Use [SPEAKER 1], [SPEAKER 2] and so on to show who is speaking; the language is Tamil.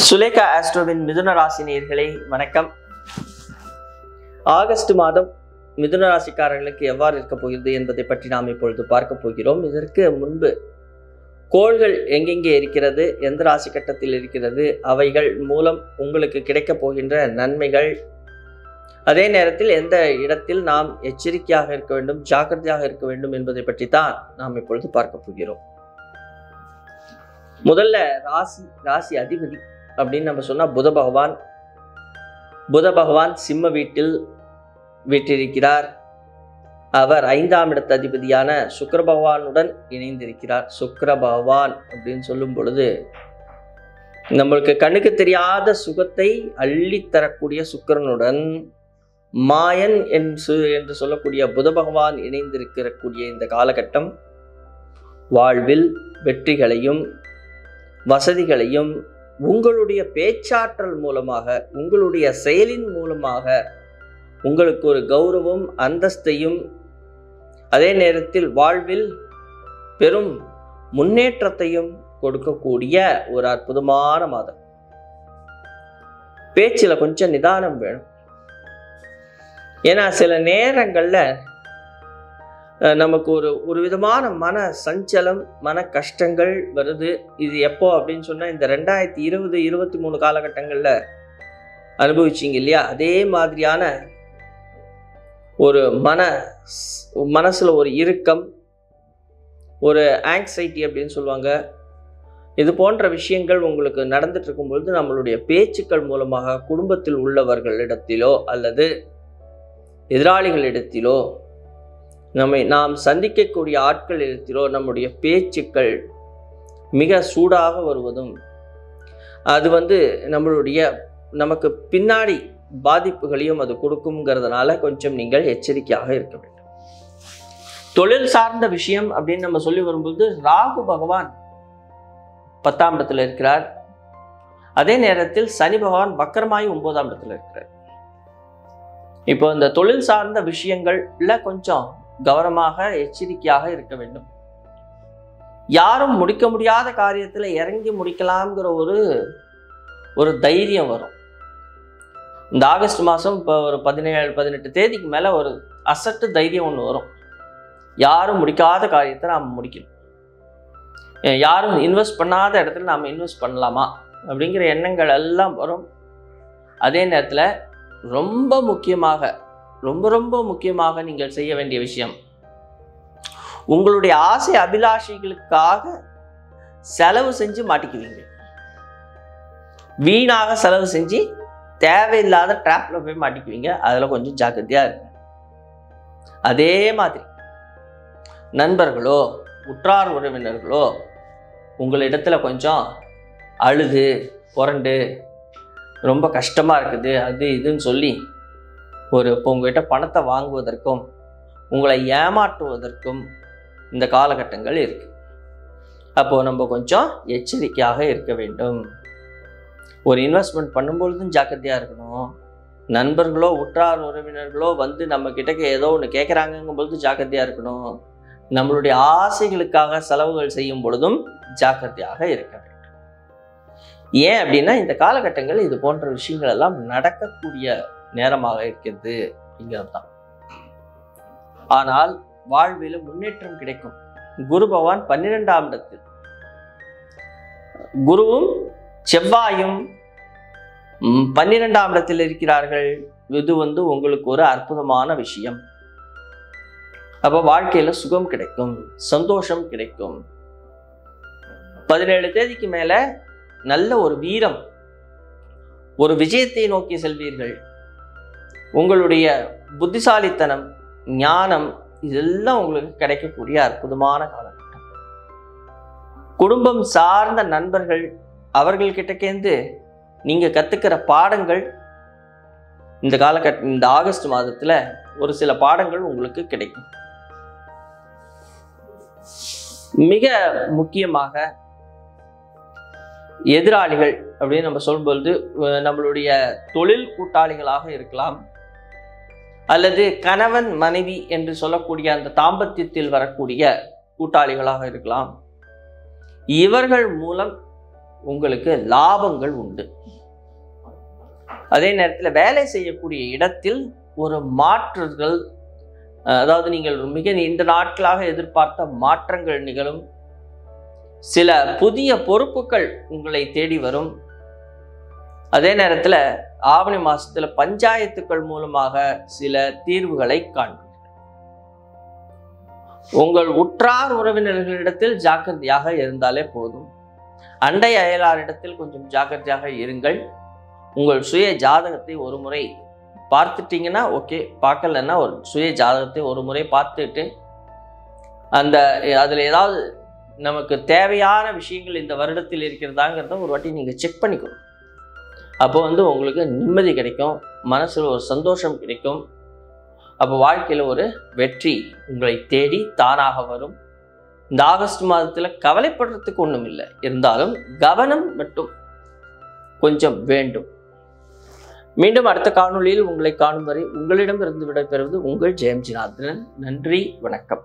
[SPEAKER 1] சுலேகா ஆஸ்ட்ரோவின் மிதுன ராசி நேயர்களே வணக்கம். ஆகஸ்ட் மாதம் மிதுன ராசிக்காரர்களுக்கு எவ்வாறு இருக்க போகிறது என்பதை பற்றி நாம் இப்பொழுது பார்க்க போகிறோம். இதற்கு முன்பு கோள்கள் எங்கெங்கே இருக்கிறது, எந்த ராசி கட்டத்தில் இருக்கிறது, அவைகள் மூலம் உங்களுக்கு கிடைக்கப் போகின்ற நன்மைகள், அதே நேரத்தில் எந்த இடத்தில் நாம் எச்சரிக்கையாக இருக்க வேண்டும், ஜாக்கிரதையாக இருக்க வேண்டும் என்பதை பற்றி தான் நாம் இப்பொழுது பார்க்க போகிறோம். முதல்ல ராசி அதிபதி அப்படின்னு நம்ம சொன்னா புத பகவான் சிம்ம வீட்டிருக்கிறார். அவர் 5ஆம் இடத்து அதிபதியான சுக்கிர பகவானுடன் இணைந்திருக்கிறார். சுக்கிர பகவான் அப்படின்னு சொல்லும் பொழுது நம்மளுக்கு கண்ணுக்கு தெரியாத சுகத்தை அள்ளித்தரக்கூடிய சுக்கிரனுடன் மாயன் என்று சொல்லக்கூடிய புத பகவான் இணைந்திருக்கக்கூடிய இந்த காலகட்டம் வாழ்வில் வெற்றிகளையும் வசதிகளையும் உங்களுடைய பேச்சாற்றல் மூலமாக, உங்களுடைய செயலின் மூலமாக உங்களுக்கு ஒரு கௌரவம், அந்தஸ்தையும், அதே நேரத்தில் வாழ்வில் பெரும் முன்னேற்றத்தையும் கொடுக்கக்கூடிய ஒரு அற்புதமான மாதம். பேச்சில் கொஞ்சம் நிதானம் வேணும். ஏன்னா சில நேரங்கள்ல நமக்கு ஒரு விதமான மன சஞ்சலம், மன கஷ்டங்கள் வருது. இது எப்போ அப்படின்னு சொன்னா இந்த 2020-23 காலகட்டங்கள்ல அனுபவிச்சிங்க இல்லையா? அதே மாதிரியான ஒரு மனசுல ஒரு இறுக்கம், ஒரு ஆங்ஸைட்டி அப்படின்னு சொல்லுவாங்க. இது போன்ற விஷயங்கள் உங்களுக்கு நடந்துட்டு இருக்கும் பொழுது நம்மளுடைய பேச்சுக்கள் மூலமாக குடும்பத்தில் உள்ளவர்களிடத்திலோ அல்லது எதிராளிகளிடத்திலோ நாம் சந்திக்கக்கூடிய ஆட்களிடத்திலோ நம்முடைய பேச்சுக்கள் மிக சூடாக வருவதும் அது நமக்கு பின்னாடி பாதிப்புகளையும் அது கொடுக்குங்கிறதுனால கொஞ்சம் நீங்கள் எச்சரிக்கையாக இருக்க வேண்டும். தொழில் சார்ந்த விஷயம் அப்படின்னு நம்ம சொல்லி வரும்போது ராகு பகவான் 10ஆம் இடத்துல இருக்கிறார். அதே நேரத்தில் சனி பகவான் வக்கரமாயி 9ஆம் இடத்துல இருக்கிறார். இப்போ இந்த தொழில் சார்ந்த விஷயங்கள்ல கொஞ்சம் கவனமாக எச்சரிக்கையாக இருக்க வேண்டும். யாரும் முடிக்க முடியாத காரியத்துல இறங்கி முடிக்கலாம்ங்கிற ஒரு தைரியம் வரும். இந்த ஆகஸ்ட் மாதம் இப்போ ஒரு 17-18 தேதிக்கு மேல ஒரு அசட்டு தைரியம் ஒன்று வரும். யாரும் முடிக்காத காரியத்தை நாம் முடிக்கணும், யாரும் இன்வெஸ்ட் பண்ணாத இடத்துல நாம் இன்வெஸ்ட் பண்ணலாமா அப்படிங்கிற எண்ணங்கள் எல்லாம் வரும். அதே நேரத்தில் ரொம்ப முக்கியமாக நீங்கள் செய்ய வேண்டிய விஷயம், உங்களுடைய ஆசை அபிலாஷைகளுக்காக செலவு செஞ்சு மாட்டிக்குவீங்க. வீணாக செலவு செஞ்சு தேவையில்லாத ட்ராப்ல போய் மாட்டிக்குவீங்க. அதில் கொஞ்சம் ஜாக்கிரதையா இருக்கு. அதே மாதிரி நண்பர்களோ உற்றார் உறவினர்களோ உங்களிடத்துல கொஞ்சம் அழுது புரண்டு ரொம்ப கஷ்டமா இருக்குது அது இதுன்னு சொல்லி இப்போ உங்ககிட்ட பணத்தை வாங்குவதற்கும் உங்களை ஏமாற்றுவதற்கும் இந்த காலகட்டங்கள் இருக்கு. அப்போ நம்ம கொஞ்சம் எச்சரிக்கையாக இருக்க வேண்டும். ஒரு இன்வெஸ்ட்மெண்ட் பண்ணும்பொழுதும் ஜாக்கிரதையா இருக்கணும். நண்பர்களோ உற்றார் உறவினர்களோ நம்ம கிட்ட ஏதோ ஒன்று கேட்குறாங்கங்கும் பொழுது ஜாக்கிரதையா இருக்கணும். நம்மளுடைய ஆசைகளுக்காக செலவுகள் செய்யும் பொழுதும் ஜாக்கிரதையாக இருக்க வேண்டும். ஏன் அப்படின்னா இந்த காலகட்டங்கள் இது போன்ற விஷயங்கள் எல்லாம் நடக்கக்கூடிய நேரமாக இருக்கிறது அப்படிங்கிறது தான். ஆனால் வாழ்வில் முன்னேற்றம் கிடைக்கும். குரு பகவான் 12ஆம் இடத்தில், குருவும் செவ்வாயும் 12ஆம் இடத்தில் இருக்கிறார்கள். இது உங்களுக்கு ஒரு அற்புதமான விஷயம். அப்ப வாழ்க்கையில சுகம் கிடைக்கும், சந்தோஷம் கிடைக்கும். 17 தேதிக்கு மேல நல்ல ஒரு வீரம், ஒரு விஜயத்தை நோக்கி செல்வீர்கள். உங்களுடைய புத்திசாலித்தனம், ஞானம் இதெல்லாம் உங்களுக்கு கிடைக்கக்கூடிய அற்புதமான காலகட்டம். குடும்பம் சார்ந்த நண்பர்கள் அவர்கள்கிட்டக்கேந்து நீங்க கத்துக்கிற பாடங்கள் இந்த ஆகஸ்ட் மாதத்துல ஒரு சில பாடங்கள் உங்களுக்கு கிடைக்கும். மிக முக்கியமாக எதிராளிகள் அப்படின்னு நம்ம சொல்லும்பொழுது நம்மளுடைய தொழில் கூட்டாளிகளாக இருக்கலாம், அல்லது கணவன் மனைவி என்று சொல்லக்கூடிய அந்த தாம்பத்தியத்தில் வரக்கூடிய கூட்டாளிகளாக இருக்கலாம். இவர்கள் மூலம் உங்களுக்கு லாபங்கள் உண்டு. அதே நேரத்தில் வேலை செய்யக்கூடிய இடத்தில் ஒரு மாற்றுதல், அதாவது நீங்கள் மிக நீண்ட நாட்களாக எதிர்பார்த்த மாற்றங்கள் நிகழும். சில புதிய பொறுப்புகள் உங்களை தேடி வரும். அதே நேரத்தில் ஆவணி மாசத்துல பஞ்சாயத்துக்கள் மூலமாக சில தீர்வுகளை காண்பீர்கள். உங்கள் உற்றார் உறவினர்களிடத்தில் ஜாக்கிரதையாக இருந்தாலே போதும். அண்டை அயலாரிடத்தில் கொஞ்சம் ஜாக்கிரதையாக இருங்கள். உங்கள் சுய ஜாதகத்தை ஒரு முறை பார்த்துட்டீங்கன்னா ஓகே, பார்க்கலன்னா ஒரு சுய ஜாதகத்தை ஒரு முறை பார்த்துட்டு அதில் ஏதாவது நமக்கு தேவையான விஷயங்கள் இந்த வருடத்தில் இருக்கிறதாங்கிறத ஒரு வாட்டி நீங்கள் செக் பண்ணிக்கணும். அப்போ உங்களுக்கு நிம்மதி கிடைக்கும், மனசில் ஒரு சந்தோஷம் கிடைக்கும். அப்போ வாழ்க்கையில் ஒரு வெற்றி உங்களை தேடி தானாக வரும். இந்த ஆகஸ்ட் மாதத்தில் கவலைப்படுறதுக்கு ஒன்றும் இல்லை, இருந்தாலும் கவனம் மட்டும் கொஞ்சம் வேண்டும். மீண்டும் அடுத்த காணொளியில் உங்களை காணும் வரை உங்களிடமிருந்து விடைபெறுவது உங்கள் ஜெயம் ஜனார்தனன். நன்றி, வணக்கம்.